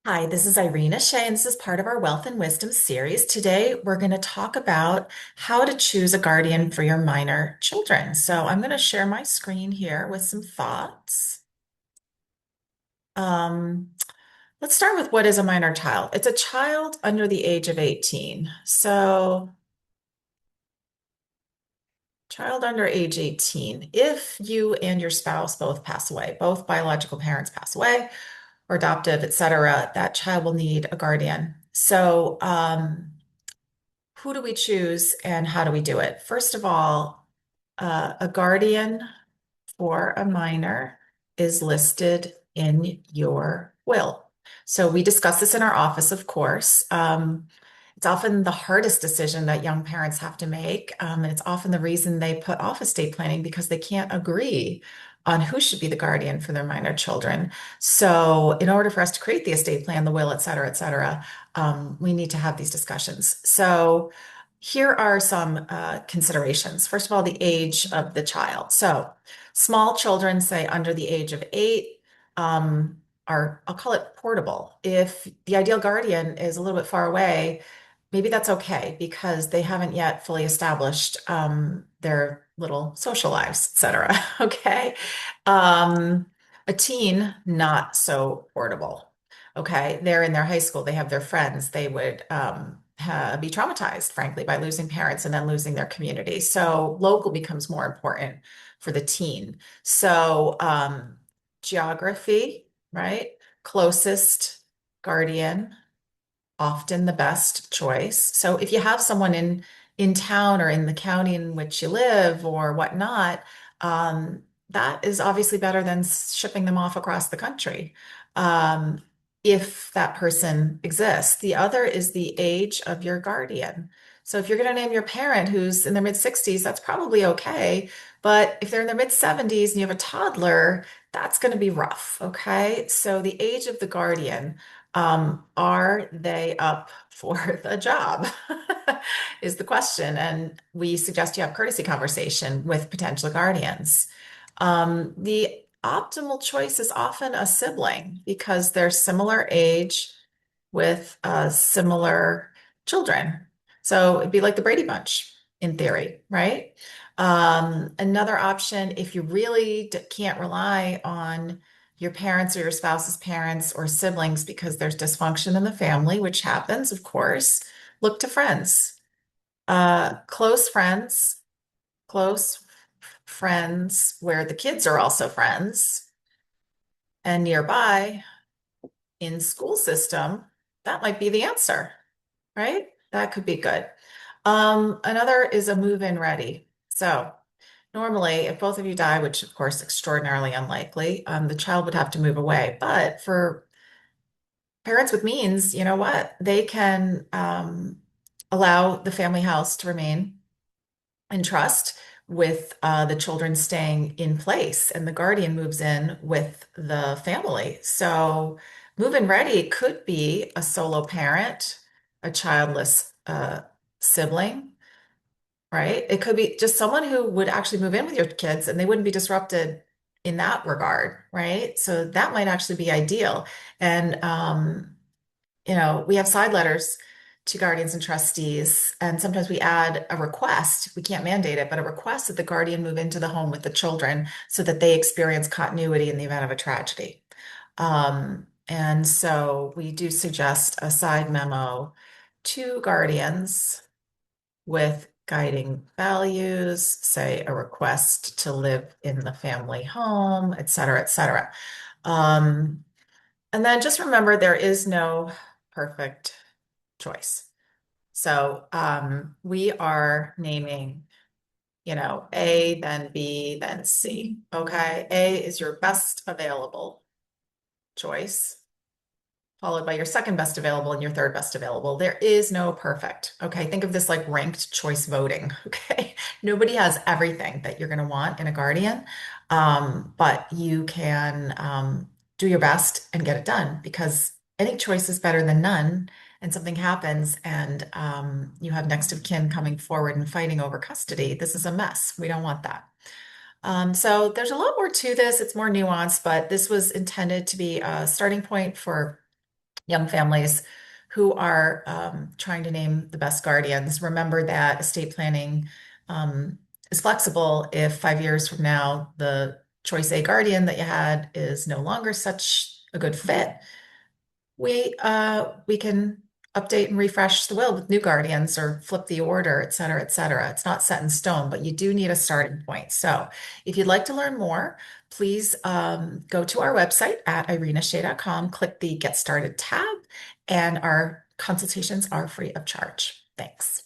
Hi, this is Irina Shea, and this is part of our Wealth and Wisdom series. Today, we're going to talk about how to choose a guardian for your minor children. So, I'm going to share my screen here with some thoughts. Um, let's start with what is a minor child? It's a child under the age of 18. So, child under age 18, if you and your spouse both pass away, both biological parents pass away, or adoptive, et cetera, that child will need a guardian. So, who do we choose and how do we do it? First of all, a guardian for a minor is listed in your will. So we discuss this in our office, of course. It's often the hardest decision that young parents have to make. And it's often the reason they put off estate planning because they can't agree on who should be the guardian for their minor children. So, in order for us to create the estate plan, the will, et cetera, we need to have these discussions. So, here are some considerations. First of all, the age of the child. So, small children, say under the age of 8, are, I'll call it portable. If the ideal guardian is a little bit far away, maybe that's okay because they haven't yet fully established their little social lives, et cetera. Okay. Um, a teen, not so portable. Okay. They're in their high school, they have their friends. They would be traumatized, frankly, by losing parents and then losing their community. So local becomes more important for the teen. So, geography, right? Closest guardian, often the best choice. So if you have someone in town or in the county in which you live or whatnot, that is obviously better than shipping them off across the country, um, if that person exists. The other is the age of your guardian. So if you're going to name your parent who's in their mid 60s, that's probably okay. But if they're in their mid 70s and you have a toddler, that's going to be rough. Okay. So the age of the guardian, are they up for the job? Is the question. And we suggest you have courtesy conversation with potential guardians. The optimal choice is often a sibling because they're similar age with similar children. So it'd be like the Brady Bunch in theory, right? Another option, if you really can't rely on your parents or your spouse's parents or siblings because there's dysfunction in the family, which happens, of course, look to friends. Close friends, close friends where the kids are also friends and nearby in school system, that might be the answer, right? That could be good. Another is a move-in ready. So normally, if both of you die, which of course extraordinarily unlikely, the child would have to move away. But for parents with means, you know what? They can allow the family house to remain in trust with the children staying in place, and the guardian moves in with the family. So, move-in ready could be a solo parent, a childless sibling, right? It could be just someone who would actually move in with your kids and they wouldn't be disrupted in that regard, right? So that might actually be ideal. And we have side letters to guardians and trustees, and sometimes we add a request. We can't mandate it, but a request that the guardian move into the home with the children so that they experience continuity in the event of a tragedy. And so we do suggest a side memo to guardians with guiding values, say a request to live in the family home, et cetera, et cetera. Um, and then just remember there is no perfect choice. So, we are naming, A, then B, then C. Okay. A is your best available choice, followed by your second best available and your third best available. There is no perfect. Okay. Think of this like ranked choice voting. Okay. Nobody has everything that you're going to want in a guardian, but you can do your best and get it done because any choice is better than none. And something happens, and you have next of kin coming forward and fighting over custody. This is a mess. We don't want that. So there's a lot more to this. It's more nuanced, but this was intended to be a starting point for young families who are trying to name the best guardians, remember that estate planning is flexible. If 5 years from now, the choice A guardian that you had is no longer such a good fit, we can update and refresh the will with new guardians or flip the order, et cetera, et cetera. It's not set in stone, but you do need a starting point. So if you'd like to learn more, please go to our website at irinashea.com, click the Get Started tab, and our consultations are free of charge. Thanks.